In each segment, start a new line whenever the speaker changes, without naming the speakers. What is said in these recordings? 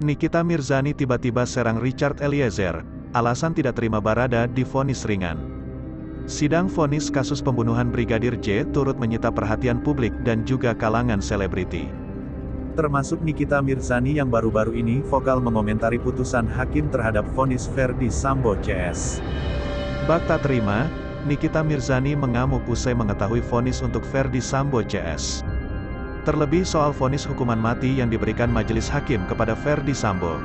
Nikita Mirzani tiba-tiba serang Richard Eliezer, alasan tidak terima Barada divonis ringan. Sidang vonis kasus pembunuhan Brigadir J turut menyita perhatian publik dan juga kalangan selebriti. Termasuk Nikita Mirzani yang baru-baru ini vokal mengomentari putusan hakim terhadap vonis Ferdy Sambo CS. Bak tak terima, Nikita Mirzani mengamuk usai mengetahui vonis untuk Ferdy Sambo CS. Terlebih soal vonis hukuman mati yang diberikan majelis hakim kepada Ferdy Sambo.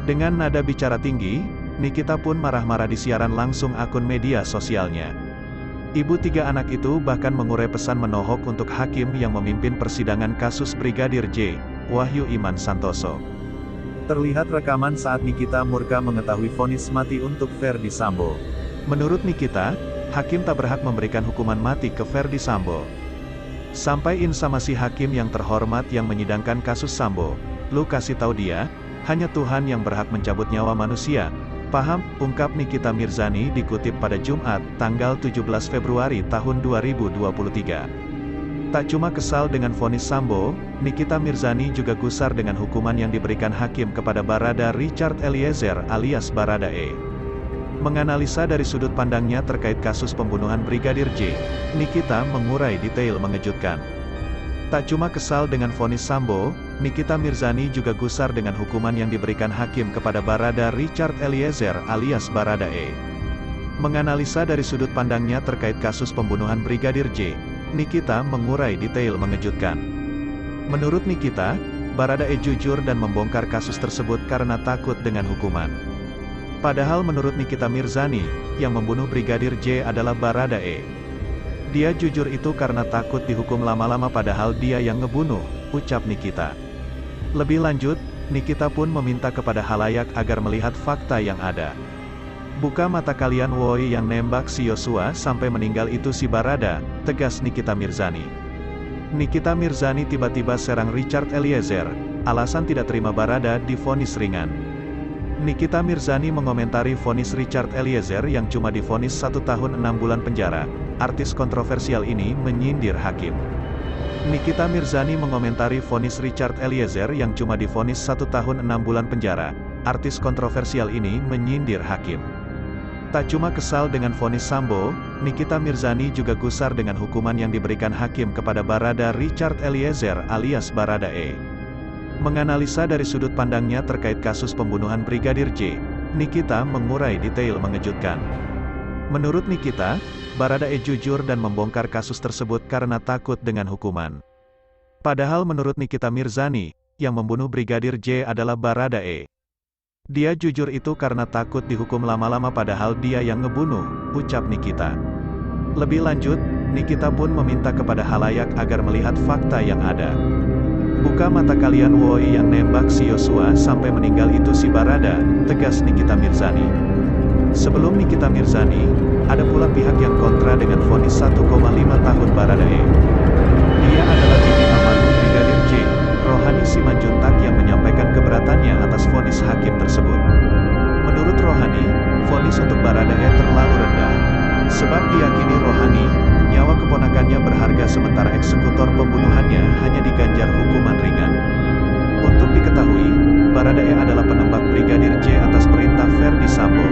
Dengan nada bicara tinggi, Nikita pun marah-marah di siaran langsung akun media sosialnya. Ibu tiga anak itu bahkan mengurai pesan menohok untuk hakim yang memimpin persidangan kasus Brigadir J, Wahyu Iman Santoso. Terlihat rekaman saat Nikita murka mengetahui vonis mati untuk Ferdy Sambo. Menurut Nikita, hakim tak berhak memberikan hukuman mati ke Ferdy Sambo. Sampaiin sama si hakim yang terhormat yang menyidangkan kasus Sambo, lu kasih tahu dia, hanya Tuhan yang berhak mencabut nyawa manusia. Paham, ungkap Nikita Mirzani dikutip pada Jumat, tanggal 17 Februari tahun 2023. Tak cuma kesal dengan vonis Sambo, Nikita Mirzani juga gusar dengan hukuman yang diberikan hakim kepada Barada Richard Eliezer alias Baradae. Menganalisa dari sudut pandangnya terkait kasus pembunuhan Brigadir J, Nikita mengurai detail mengejutkan. Tak cuma kesal dengan vonis Sambo, Nikita Mirzani juga gusar dengan hukuman yang diberikan hakim kepada Barada Richard Eliezer alias Baradae. Menganalisa dari sudut pandangnya terkait kasus pembunuhan Brigadir J, Nikita mengurai detail mengejutkan. Menurut Nikita, Baradae jujur dan membongkar kasus tersebut karena takut dengan hukuman. Padahal menurut Nikita Mirzani, yang membunuh Brigadir J adalah Baradae. Dia jujur itu karena takut dihukum lama-lama padahal dia yang ngebunuh, ucap Nikita. Lebih lanjut, Nikita pun meminta kepada halayak agar melihat fakta yang ada. Buka mata kalian woi yang nembak si Yosua sampai meninggal itu si Barada, tegas Nikita Mirzani. Nikita Mirzani tiba-tiba serang Richard Eliezer, alasan tidak terima Barada divonis ringan. Nikita Mirzani mengomentari vonis Richard Eliezer yang cuma divonis 1 tahun 6 bulan penjara. Artis kontroversial ini menyindir hakim. Nikita Mirzani mengomentari vonis Richard Eliezer yang cuma divonis 1 tahun 6 bulan penjara. Artis kontroversial ini menyindir hakim. Tak cuma kesal dengan vonis Sambo, Nikita Mirzani juga gusar dengan hukuman yang diberikan hakim kepada Barada Richard Eliezer alias Baradae. Menganalisa dari sudut pandangnya terkait kasus pembunuhan Brigadir J, Nikita mengurai detail mengejutkan. Menurut Nikita, Baradae jujur dan membongkar kasus tersebut karena takut dengan hukuman. Padahal menurut Nikita Mirzani, yang membunuh Brigadir J adalah Baradae. Dia jujur itu karena takut dihukum lama-lama padahal dia yang ngebunuh, ucap Nikita. Lebih lanjut, Nikita pun meminta kepada halayak agar melihat fakta yang ada. Buka mata kalian woi yang nembak si Yosua sampai meninggal itu si Barada, tegas Nikita Mirzani. Sebelum Nikita Mirzani, ada pula pihak yang kontra dengan vonis 1,5 tahun Baradae. Dia adalah bibi almarhum Brigadir J, Rohani Simanjuntak yang menyampaikan keberatannya atas vonis hakim tersebut. Menurut Rohani, vonis untuk Baradae terlalu rendah. Sebab diyakini Rohani, nyawa keponakannya berharga sementara eksekutor pembunuhannya hanya diganjar hukuman ringan. Untuk diketahui, Baradae adalah penembak Brigadir J atas perintah Ferdy Sambo.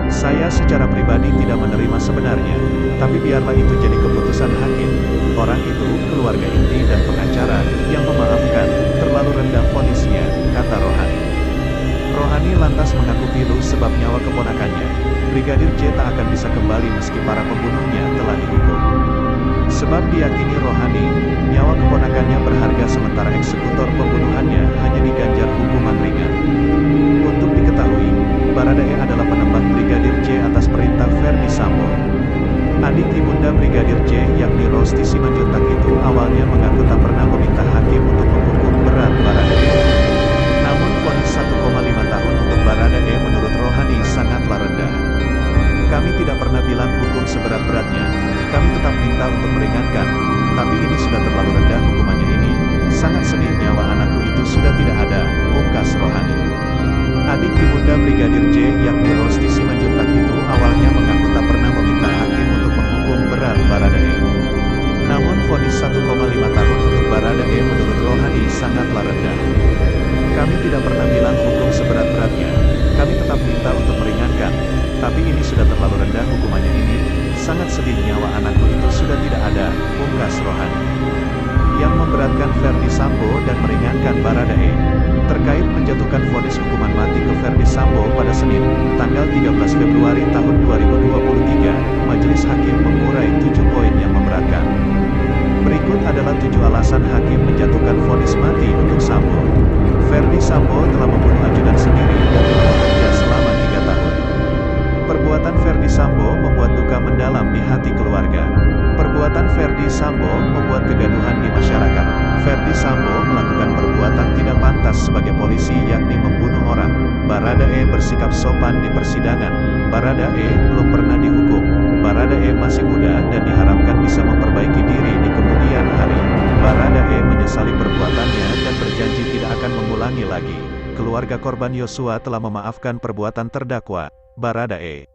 Saya secara pribadi tidak menerima sebenarnya, tapi biarlah itu jadi keputusan hakim. Orang itu, keluarga inti dan pengacara, yang memaafkan, terlalu rendah vonisnya, kata Rohani. Rohani lantas mengaku pilu sebab nyawa keponakannya, Brigadir J tak akan bisa kembali meski para pembunuhnya telah dihukum. Sebab diyakini Rohani, nyawa keponakannya berharga sementara eksekutor pembunuhannya hanya diganjar hukuman ringan. Untuk diketahui, Baradae adalah penembak Brigadir J atas perintah Ferdy Sambo. Adik ibunda Brigadir J yakni Rosti Simanjuntak itu awalnya mengaku tak pernah meminta hakim untuk menghukum berat Baradae. Namun vonis 1,5 tahun untuk Baradae menurut Rohani sangatlah rendah. Kami tidak pernah bilang hukum seberat-beratnya, kami tetap minta untuk meringankan, tapi ini sudah terlalu rendah hukumannya ini, sangat sedih nyawa anakku itu sudah tidak ada, pungkas Rohani. Adik ibunda Brigadir J yakni Rosti Simanjuntak itu awalnya mengaku tak pernah meminta hakim untuk menghukum berat Baradae. Namun vonis 1,5 tahun untuk Baradae menurut Rohani sangatlah rendah. Kami tidak pernah memberatkan Ferdy Sambo dan meringankan Baradae. Terkait menjatuhkan vonis hukuman mati ke Ferdy Sambo pada Senin, tanggal 13 Februari tahun 2023, Majelis Hakim mengurai 7 poin yang memberatkan. Berikut adalah 7 alasan hakim menjatuhkan vonis mati untuk Sambo. Ferdy Sambo telah membunuh ajudan sendiri dan telah bekerja selama 3 tahun. Perbuatan Ferdy Sambo membuat duka mendalam di hati keluarga. Perbuatan Ferdy Sambo membuat kegaduhan di masyarakat. Ferdy Sambo melakukan perbuatan tidak pantas sebagai polisi, yakni membunuh orang. Baradae bersikap sopan di persidangan. Baradae belum pernah dihukum. Baradae masih muda dan diharapkan bisa memperbaiki diri di kemudian hari. Baradae menyesali perbuatannya dan berjanji tidak akan mengulangi lagi. Keluarga korban Yosua telah memaafkan perbuatan terdakwa, Baradae.